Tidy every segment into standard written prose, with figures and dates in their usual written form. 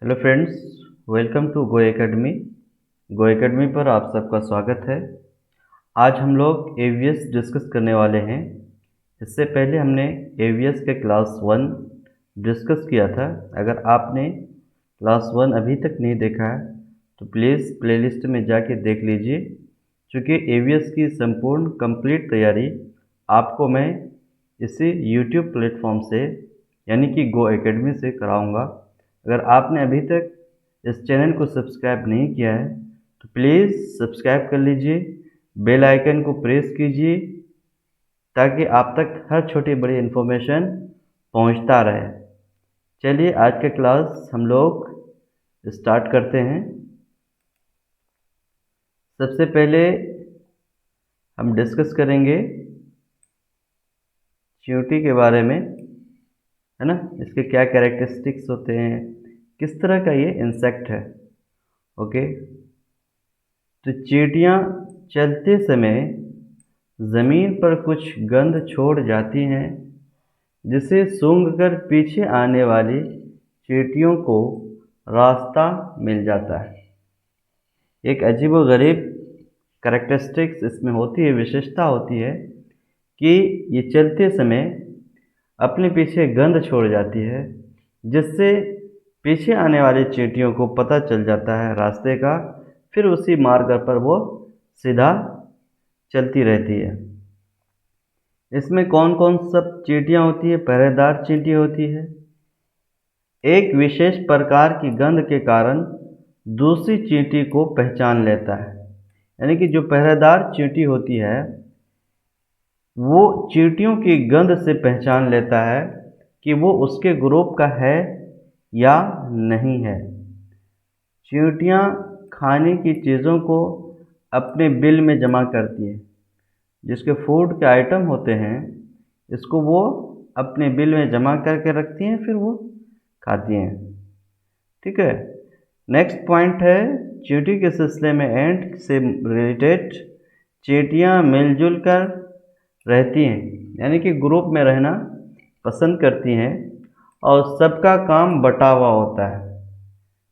Hello friends, welcome to Go Academy. Go Academy पर आप सबका स्वागत है। आज हम लोग एवीएस डिस्कस करने वाले हैं। इससे पहले हमने एवीएस के क्लास 1 डिस्कस किया था। अगर आपने क्लास 1 अभी तक नहीं देखा है तो प्लीज़ प्लेलिस्ट में जाके देख लीजिए, क्योंकि एवीएस की संपूर्ण कंप्लीट तैयारी आपको मैं इसी यूट्यूब प्लेटफॉर्म से यानी कि गो एकेडमी से कराऊंगा। अगर आपने अभी तक इस चैनल को सब्सक्राइब नहीं किया है तो प्लीज़ सब्सक्राइब कर लीजिए, बेल आइकन को प्रेस कीजिए ताकि आप तक हर छोटी बड़ी इन्फॉर्मेशन पहुंचता रहे। चलिए आज का क्लास हम लोग स्टार्ट करते हैं। सबसे पहले हम डिस्कस करेंगे चींटी के बारे में, है ना। इसके क्या कैरेक्टरिस्टिक्स होते हैं, किस तरह का ये इंसेक्ट है। ओके, तो चींटियाँ चलते समय ज़मीन पर कुछ गंध छोड़ जाती हैं, जिसे सूंघकर पीछे आने वाली चींटियों को रास्ता मिल जाता है। एक अजीबोगरीब कैरेक्टरिस्टिक्स इसमें होती है, विशेषता होती है कि ये चलते समय अपने पीछे गंध छोड़ जाती है, जिससे पीछे आने वाली चींटियों को पता चल जाता है रास्ते का। फिर उसी मार्ग पर वो सीधा चलती रहती है। इसमें कौन कौन सब चींटियाँ होती है? पहरेदार चींटी होती है। एक विशेष प्रकार की गंध के कारण दूसरी चींटी को पहचान लेता है। यानी कि जो पहरेदार चींटी होती है वो चींटियों की गंध से पहचान लेता है कि वो उसके ग्रुप का है या नहीं है। चींटियाँ खाने की चीज़ों को अपने बिल में जमा करती है। जिसके फूड के आइटम होते हैं इसको वो अपने बिल में जमा करके रखती हैं, फिर वो खाती हैं। ठीक है। नेक्स्ट पॉइंट है चींटी के सिलसिले में एंट से रिलेटेड। चींटियाँ मिलजुल कर रहती हैं, यानी कि ग्रुप में रहना पसंद करती हैं और सबका काम बटा हुआ होता है।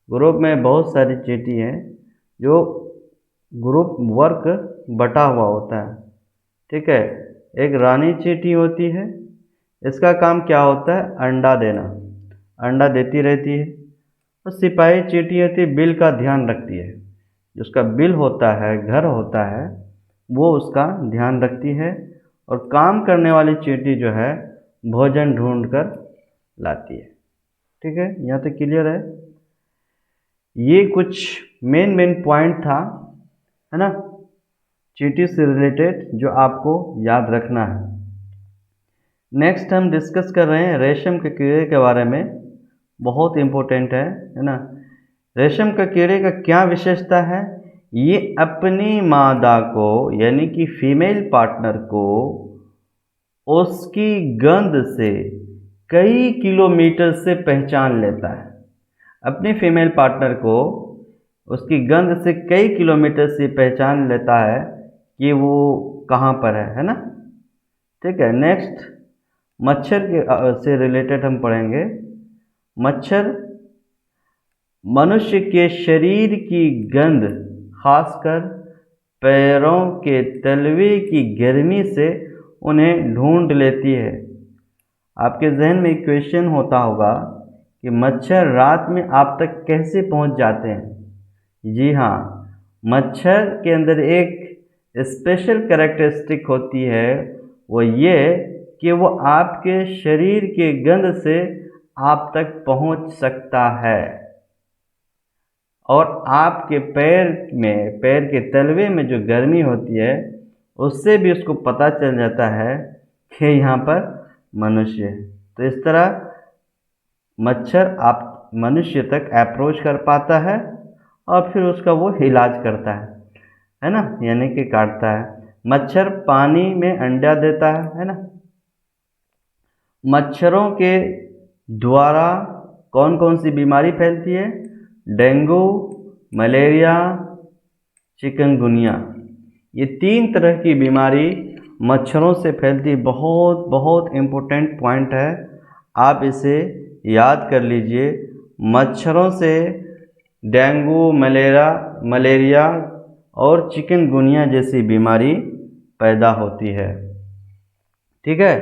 ग्रुप में बहुत सारी चींटी हैं जो ग्रुप वर्क बटा हुआ होता है। ठीक है। एक रानी चींटी होती है, इसका काम क्या होता है? अंडा देना, अंडा देती रहती है। और सिपाही चींटी होती है, बिल का ध्यान रखती है। जिसका बिल होता है, घर होता है, वो उसका ध्यान रखती है। और काम करने वाली चींटी जो है भोजन ढूंढ कर लाती है। ठीक है, यहाँ तक क्लियर है। ये कुछ मेन पॉइंट था, है ना, चींटी से रिलेटेड जो आपको याद रखना है। नेक्स्ट हम डिस्कस कर रहे हैं रेशम के कीड़े के बारे में। बहुत इम्पोर्टेंट है ना। रेशम के कीड़े का क्या विशेषता है? ये अपनी मादा को यानी कि फीमेल पार्टनर को उसकी गंध से कई किलोमीटर से पहचान लेता है। अपनी फीमेल पार्टनर को उसकी गंध से कई किलोमीटर से पहचान लेता है कि वो कहाँ पर है ना। ठीक है। नेक्स्ट मच्छर के से रिलेटेड हम पढ़ेंगे। मच्छर मनुष्य के शरीर की गंध, खासकर पैरों के तलवे की गर्मी से उन्हें ढूंढ लेती है। आपके जहन में एक क्वेश्चन होता होगा कि मच्छर रात में आप तक कैसे पहुंच जाते हैं? जी हाँ, मच्छर के अंदर एक स्पेशल कैरेक्टरिस्टिक होती है, वो ये कि वो आपके शरीर के गंध से आप तक पहुंच सकता है और आपके पैर के तलवे में जो गर्मी होती है उससे भी उसको पता चल जाता है कि यहाँ पर मनुष्य है। तो इस तरह मच्छर आप मनुष्य तक अप्रोच कर पाता है और फिर उसका वो इलाज करता है ना, यानी कि काटता है। मच्छर पानी में अंडा देता है ना। मच्छरों के द्वारा कौन कौन सी बीमारी फैलती है? Dengue, malaria, chikungunya. ये 3 तरह की बीमारी मच्छरों से फैलती। बहुत बहुत इम्पोर्टेंट पॉइंट है, आप इसे याद कर लीजिए। मच्छरों से डेंगू, मलेरिया और चिकनगुनिया जैसी बीमारी पैदा होती है। ठीक है,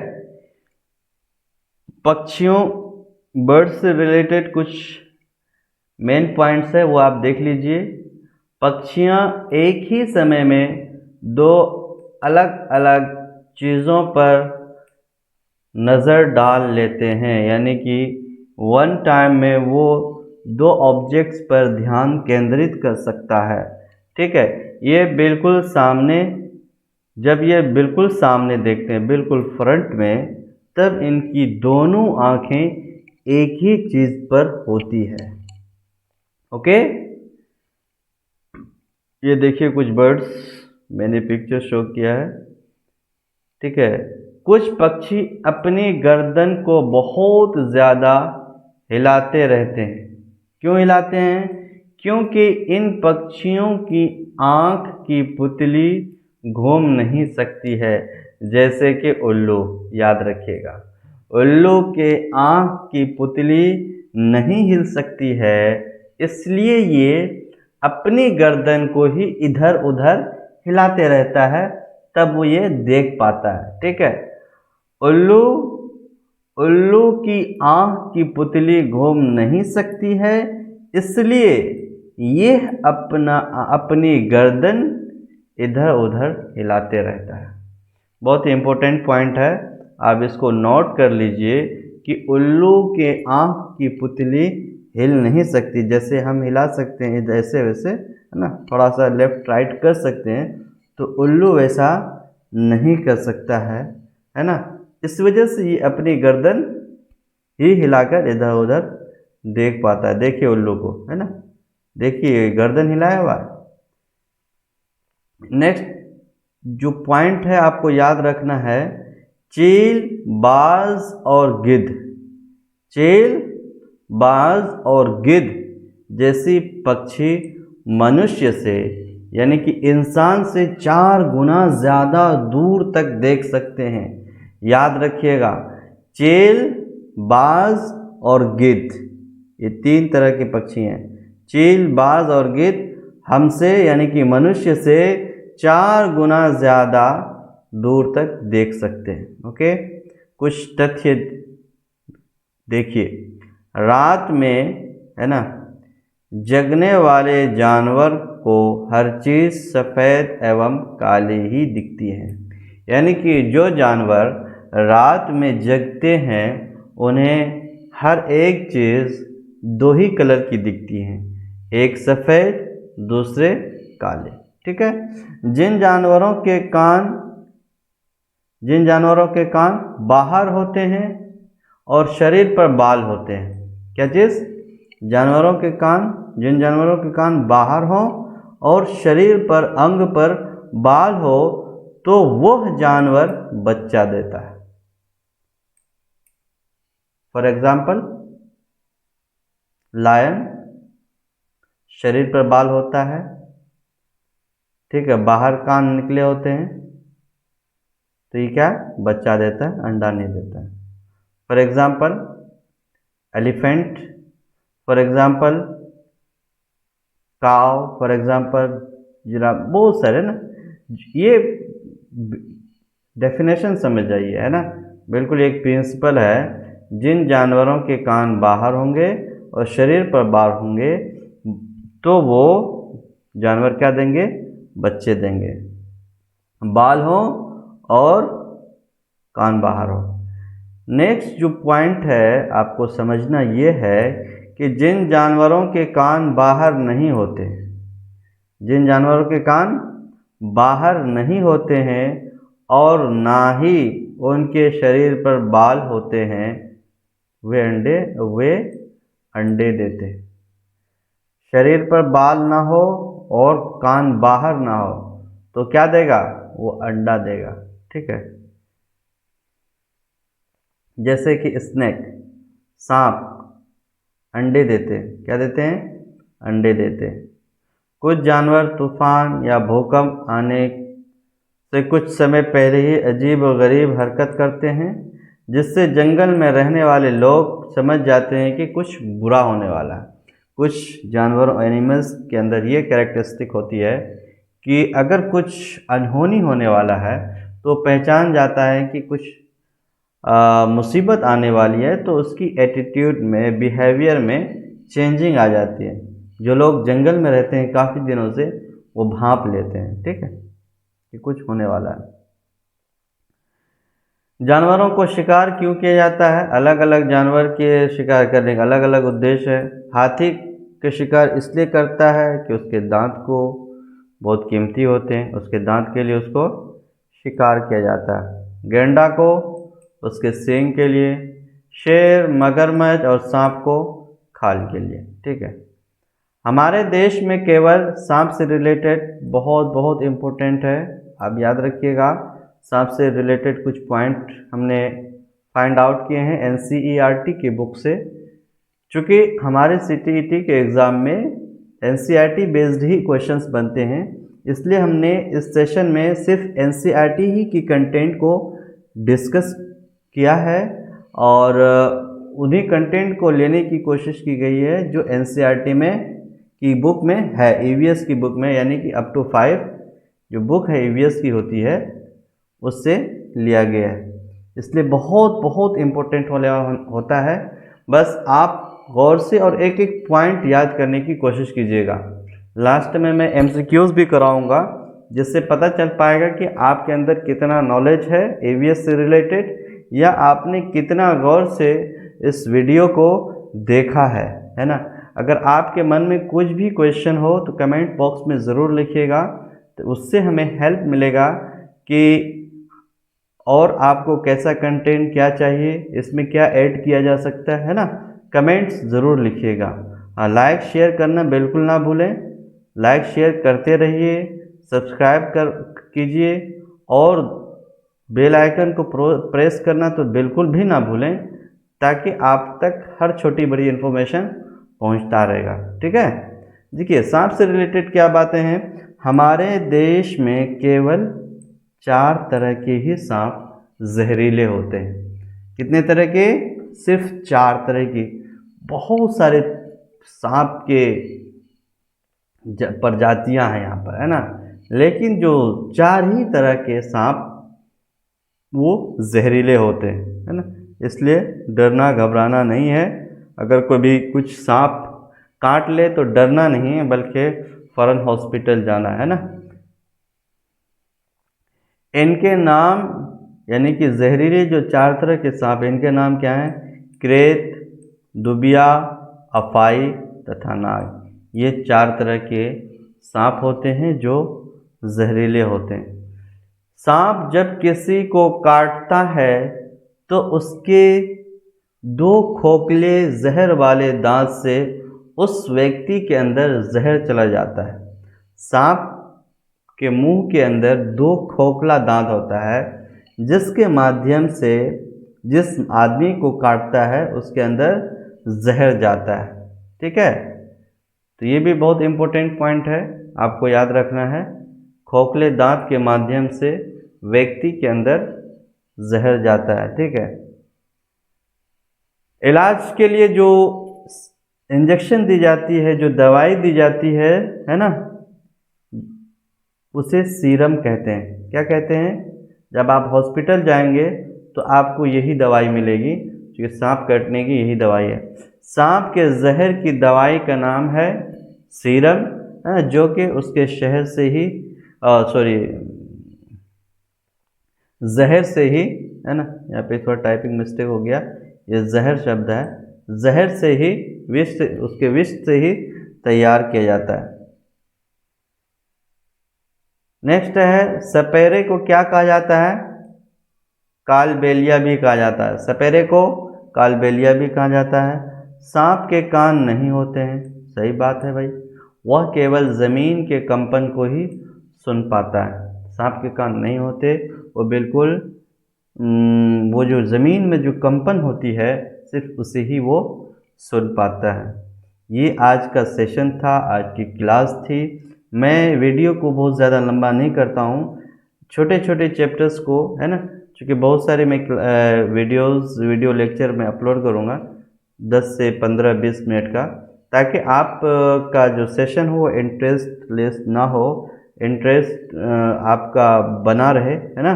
पक्षियों बर्ड से रिलेटेड कुछ मेन पॉइंट्स है वो आप देख लीजिए। पक्षियाँ एक ही समय में दो अलग अलग चीज़ों पर नज़र डाल लेते हैं, यानी कि वन टाइम में वो दो ऑब्जेक्ट्स पर ध्यान केंद्रित कर सकता है। ठीक है, ये बिल्कुल सामने, जब ये बिल्कुल सामने देखते हैं, बिल्कुल फ्रंट में, तब इनकी दोनों आंखें एक ही चीज़ पर होती है। ओके, ये देखिए कुछ बर्ड्स मैंने पिक्चर शो किया है। ठीक है, कुछ पक्षी अपनी गर्दन को बहुत ज़्यादा हिलाते रहते हैं। क्यों हिलाते हैं? क्योंकि इन पक्षियों की आँख की पुतली घूम नहीं सकती है, जैसे कि उल्लू। याद रखिएगा, उल्लू के आँख की पुतली नहीं हिल सकती है, इसलिए ये अपनी गर्दन को ही इधर उधर हिलाते रहता है, तब वो ये देख पाता है। ठीक है, उल्लू की आँख की पुतली घूम नहीं सकती है, इसलिए ये अपनी गर्दन इधर उधर हिलाते रहता है। बहुत ही इम्पोर्टेंट पॉइंट है, आप इसको नोट कर लीजिए कि उल्लू के आँख की पुतली हिल नहीं सकती। जैसे हम हिला सकते हैं जैसे वैसे, है ना, थोड़ा सा लेफ्ट राइट कर सकते हैं, तो उल्लू वैसा नहीं कर सकता है ना। इस वजह से ये अपनी गर्दन ही हिलाकर इधर उधर देख पाता है। देखिए उल्लू को, है ना, देखिए गर्दन हिलाया हुआ है। नेक्स्ट जो पॉइंट है आपको याद रखना है, चील, बाज और गिद्ध। चील, बाज और गिद्ध जैसी पक्षी मनुष्य से, यानी कि इंसान से 4 गुना ज़्यादा दूर तक देख सकते हैं। याद रखिएगा, चील, बाज और गिद्ध, ये 3 तरह के पक्षी हैं। चील, बाज और गिद्ध हमसे, यानी कि मनुष्य से 4 गुना ज़्यादा दूर तक देख सकते हैं। ओके, कुछ तथ्य देखिए। रात में, है ना, जगने वाले जानवर को हर चीज़ सफ़ेद एवं काली ही दिखती है। यानी कि जो जानवर रात में जगते हैं उन्हें हर एक चीज़ 2 ही कलर की दिखती हैं, एक सफ़ेद, दूसरे काले। ठीक है, जिन जानवरों के कान बाहर होते हैं और शरीर पर बाल होते हैं। क्या चीज़? जिन जानवरों के कान बाहर हों और शरीर पर, अंग पर बाल हो, तो वह जानवर बच्चा देता है। फॉर एग्जाम्पल, लायन, शरीर पर बाल होता है, ठीक है, बाहर कान निकले होते हैं, तो ये क्या बच्चा देता है, अंडा नहीं देता है। For example elephant, for example काव, फॉर एग्जाम्पल जिराफ, बहुत सारे ना। ये डेफिनेशन समझ जाइए, है ना, बिल्कुल एक प्रिंसिपल है। जिन जानवरों के कान बाहर होंगे और शरीर पर बाल होंगे, तो वो जानवर क्या देंगे? बच्चे देंगे, बाल हो और कान बाहर हो। नेक्स्ट जो पॉइंट है आपको समझना ये है कि जिन जानवरों के कान बाहर नहीं होते, जिन जानवरों के कान बाहर नहीं होते हैं और ना ही उनके शरीर पर बाल होते हैं, वे अंडे देते हैं। शरीर पर बाल ना हो और कान बाहर ना हो तो क्या देगा? वो अंडा देगा। ठीक है, जैसे कि स्नेक, सांप अंडे देते हैं। क्या देते हैं? अंडे देते हैं। कुछ जानवर तूफान या भूकंप आने से कुछ समय पहले ही अजीब और गरीब हरकत करते हैं, जिससे जंगल में रहने वाले लोग समझ जाते हैं कि कुछ बुरा होने वाला है। कुछ जानवरों एनिमल्स के अंदर ये कैरेक्टरिस्टिक होती है कि अगर कुछ अनहोनी होने वाला है तो पहचान जाता है कि कुछ मुसीबत आने वाली है, तो उसकी एटीट्यूड में, बिहेवियर में चेंजिंग आ जाती है। जो लोग जंगल में रहते हैं काफ़ी दिनों से, वो भांप लेते हैं, ठीक है, कि कुछ होने वाला है। जानवरों को शिकार क्यों किया जाता है? अलग अलग जानवर के शिकार करने का अलग अलग उद्देश्य है। हाथी के शिकार इसलिए करता है कि उसके दांत को बहुत कीमती होते हैं, उसके दांत के लिए उसको शिकार किया जाता है। गैंडा को उसके सींग के लिए, शेर, मगरमच्छ और सांप को खाल के लिए, ठीक है। हमारे देश में केवल सांप से रिलेटेड बहुत बहुत इम्पोर्टेंट है, आप याद रखिएगा। सांप से रिलेटेड कुछ पॉइंट हमने फाइंड आउट किए हैं एनसीईआरटी की बुक से। चूँकि हमारे सीटीईटी के एग्ज़ाम में एनसीईआरटी बेस्ड ही क्वेश्चंस बनते हैं, इसलिए हमने इस सेशन में सिर्फ एनसीईआरटी ही की कंटेंट को डिस्कस किया है और उन्हीं कंटेंट को लेने की कोशिश की गई है जो एनसीईआरटी में की बुक में है, ईवीएस की बुक में, यानी कि अप टू 5 जो बुक है ईवीएस की होती है उससे लिया गया है। इसलिए बहुत बहुत इम्पोर्टेंट होता है। बस आप गौर से और एक एक पॉइंट याद करने की कोशिश कीजिएगा। लास्ट में मैं एमसीक्यूज भी कराऊंगा, जिससे पता चल पाएगा कि आपके अंदर कितना नॉलेज है ईवीएस से रिलेटेड, या आपने कितना गौर से इस वीडियो को देखा है ना। अगर आपके मन में कुछ भी क्वेश्चन हो तो कमेंट बॉक्स में ज़रूर लिखिएगा, तो उससे हमें हेल्प मिलेगा कि और आपको कैसा कंटेंट क्या चाहिए, इसमें क्या ऐड किया जा सकता है ना। कमेंट्स ज़रूर लिखिएगा। हाँ, लाइक शेयर करना बिल्कुल ना भूलें। लाइक शेयर करते रहिए, सब्सक्राइब कीजिए और बेल आइकन को प्रेस करना तो बिल्कुल भी ना भूलें, ताकि आप तक हर छोटी बड़ी इन्फॉर्मेशन पहुंचता रहेगा, ठीक है। देखिए, सांप से रिलेटेड क्या बातें हैं। हमारे देश में केवल 4 तरह के ही सांप जहरीले होते हैं। कितने तरह के? सिर्फ 4 तरह की। बहुत सारे सांप के प्रजातियां हैं यहाँ पर, है ना, लेकिन जो 4 ही तरह के सांप वो जहरीले होते हैं, है ना। इसलिए डरना घबराना नहीं है। अगर कोई भी कुछ सांप काट ले तो डरना नहीं है, बल्कि फ़ौरन हॉस्पिटल जाना है ना। इनके नाम, यानी कि जहरीले जो 4 तरह के सांप, इनके नाम क्या हैं? क्रेत, दुबिया, अफाई तथा नाग। ये 4 तरह के सांप होते हैं जो जहरीले होते हैं। सांप जब किसी को काटता है तो उसके 2 खोखले जहर वाले दांत से उस व्यक्ति के अंदर जहर चला जाता है। सांप के मुंह के अंदर 2 खोखला दांत होता है, जिसके माध्यम से जिस आदमी को काटता है उसके अंदर जहर जाता है, ठीक है। तो ये भी बहुत इम्पोर्टेंट पॉइंट है, आपको याद रखना है। खोखले दांत के माध्यम से व्यक्ति के अंदर जहर जाता है, ठीक है। इलाज के लिए जो इंजेक्शन दी जाती है, जो दवाई दी जाती है ना, उसे सीरम कहते हैं। क्या कहते हैं? जब आप हॉस्पिटल जाएंगे तो आपको यही दवाई मिलेगी, क्योंकि सांप काटने की यही दवाई है। सांप के जहर की दवाई का नाम है सीरम, जो कि उसके शहर से ही जहर से ही, है ना, यहाँ पे थोड़ा टाइपिंग मिस्टेक हो गया, ये जहर शब्द है, जहर से ही विष, उसके विष से ही तैयार किया जाता है। नेक्स्ट है, सपेरे को क्या कहा जाता है? कालबेलिया भी कहा जाता है। सपेरे को कालबेलिया भी कहा जाता है। सांप के कान नहीं होते हैं, सही बात है भाई, वह केवल ज़मीन के कंपन को ही सुन पाता है। सांप के कान नहीं होते, वो बिल्कुल वो जो ज़मीन में जो कंपन होती है सिर्फ उसे ही वो सुन पाता है। ये आज का सेशन था, आज की क्लास थी। मैं वीडियो को बहुत ज़्यादा लंबा नहीं करता हूँ, छोटे छोटे चैप्टर्स को, है ना, क्योंकि बहुत सारे मैं वीडियो लेक्चर में अपलोड करूँगा 10 से 15-20 मिनट का, ताकि आप का जो सेशन हो इंटरेस्ट लेस ना हो, इंटरेस्ट आपका बना रहे, है ना।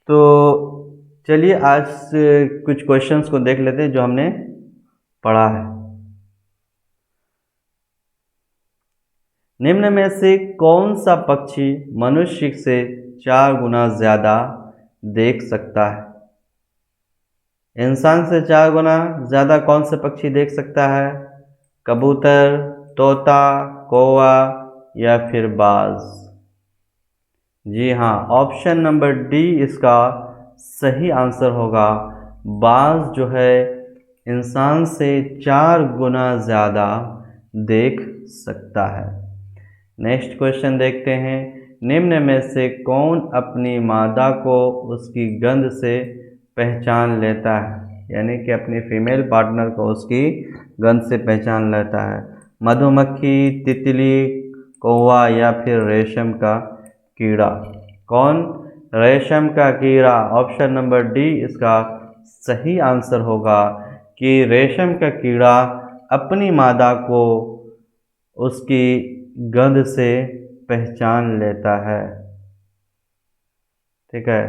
तो चलिए आज कुछ क्वेश्चंस को देख लेते हैं जो हमने पढ़ा है। निम्न में से कौन सा पक्षी मनुष्य से 4 गुना ज़्यादा देख सकता है? इंसान से 4 गुना ज़्यादा कौन सा पक्षी देख सकता है? कबूतर, तोता, कौवा या फिर बाज? जी हाँ, ऑप्शन नंबर डी इसका सही आंसर होगा। बाज जो है इंसान से 4 गुना ज़्यादा देख सकता है। नेक्स्ट क्वेश्चन देखते हैं। निम्न में से कौन अपनी मादा को उसकी गंध से पहचान लेता है? यानी कि अपनी फीमेल पार्टनर को उसकी गंध से पहचान लेता है। मधुमक्खी, तितली, कौवा या फिर रेशम का कीड़ा? कौन? रेशम का कीड़ा। ऑप्शन नंबर डी इसका सही आंसर होगा कि रेशम का कीड़ा अपनी मादा को उसकी गंध से पहचान लेता है। ठीक है।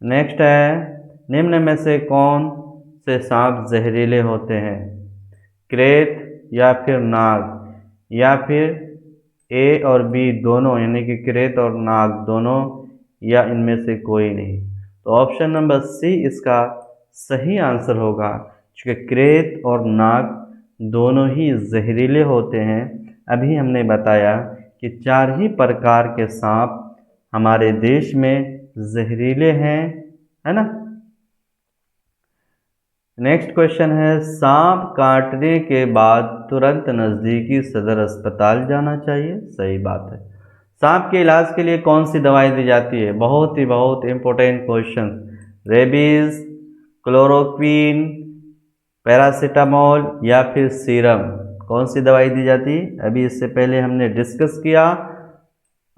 नेक्स्ट है, निम्न में से कौन से सांप जहरीले होते हैं? क्रेत या फिर नाग या फिर ए और बी दोनों, यानी कि क्रेत और नाग दोनों, या इनमें से कोई नहीं? तो ऑप्शन नंबर सी इसका सही आंसर होगा, क्योंकि क्रेत और नाग दोनों ही जहरीले होते हैं। अभी हमने बताया कि 4 ही प्रकार के सांप हमारे देश में जहरीले हैं, है ना। नेक्स्ट क्वेश्चन है, सांप काटने के बाद तुरंत नज़दीकी सदर अस्पताल जाना चाहिए? सही बात है। सांप के इलाज के लिए कौन सी दवाई दी जाती है? बहुत important question. Rabies, chloroquine, paracetamol या फिर सीरम? कौन सी दवाई दी जाती है? अभी इससे पहले हमने डिस्कस किया।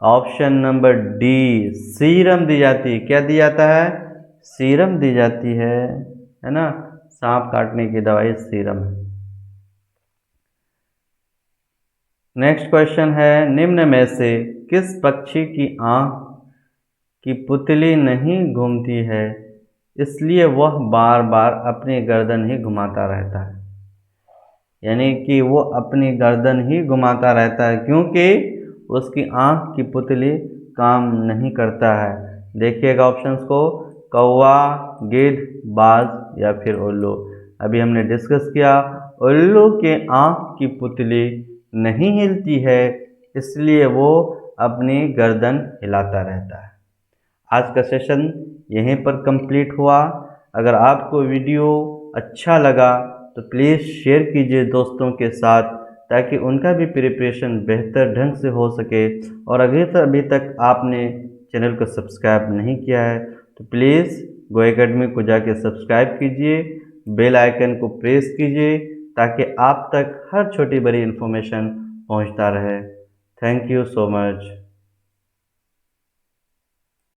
ऑप्शन नंबर डी सीरम दी जाती है। क्या दी जाता है? सीरम दी जाती है ना। सांप काटने की दवाई सीरम है। नेक्स्ट क्वेश्चन है, निम्न में से किस पक्षी की आंख की पुतली नहीं घूमती है, इसलिए वह बार बार अपनी गर्दन ही घुमाता रहता है? यानी कि वो अपनी गर्दन ही घुमाता रहता है क्योंकि उसकी आंख की पुतली काम नहीं करता है। देखिएगा ऑप्शंस को, कौवा, गिद्ध, बाज या फिर उल्लू। अभी हमने डिस्कस किया, उल्लू के आंख की पुतली नहीं हिलती है, इसलिए वो अपनी गर्दन हिलाता रहता है। आज का सेशन यहीं पर कंप्लीट हुआ। अगर आपको वीडियो अच्छा लगा तो प्लीज़ शेयर कीजिए दोस्तों के साथ, ताकि उनका भी प्रिपरेशन बेहतर ढंग से हो सके। और अभी तक आपने चैनल को सब्सक्राइब नहीं किया है तो प्लीज़ गो एकेडमी को जाके सब्सक्राइब कीजिए, बेल आइकन को प्रेस कीजिए, ताकि आप तक हर छोटी बड़ी इन्फॉर्मेशन पहुंचता रहे। Thank you so much.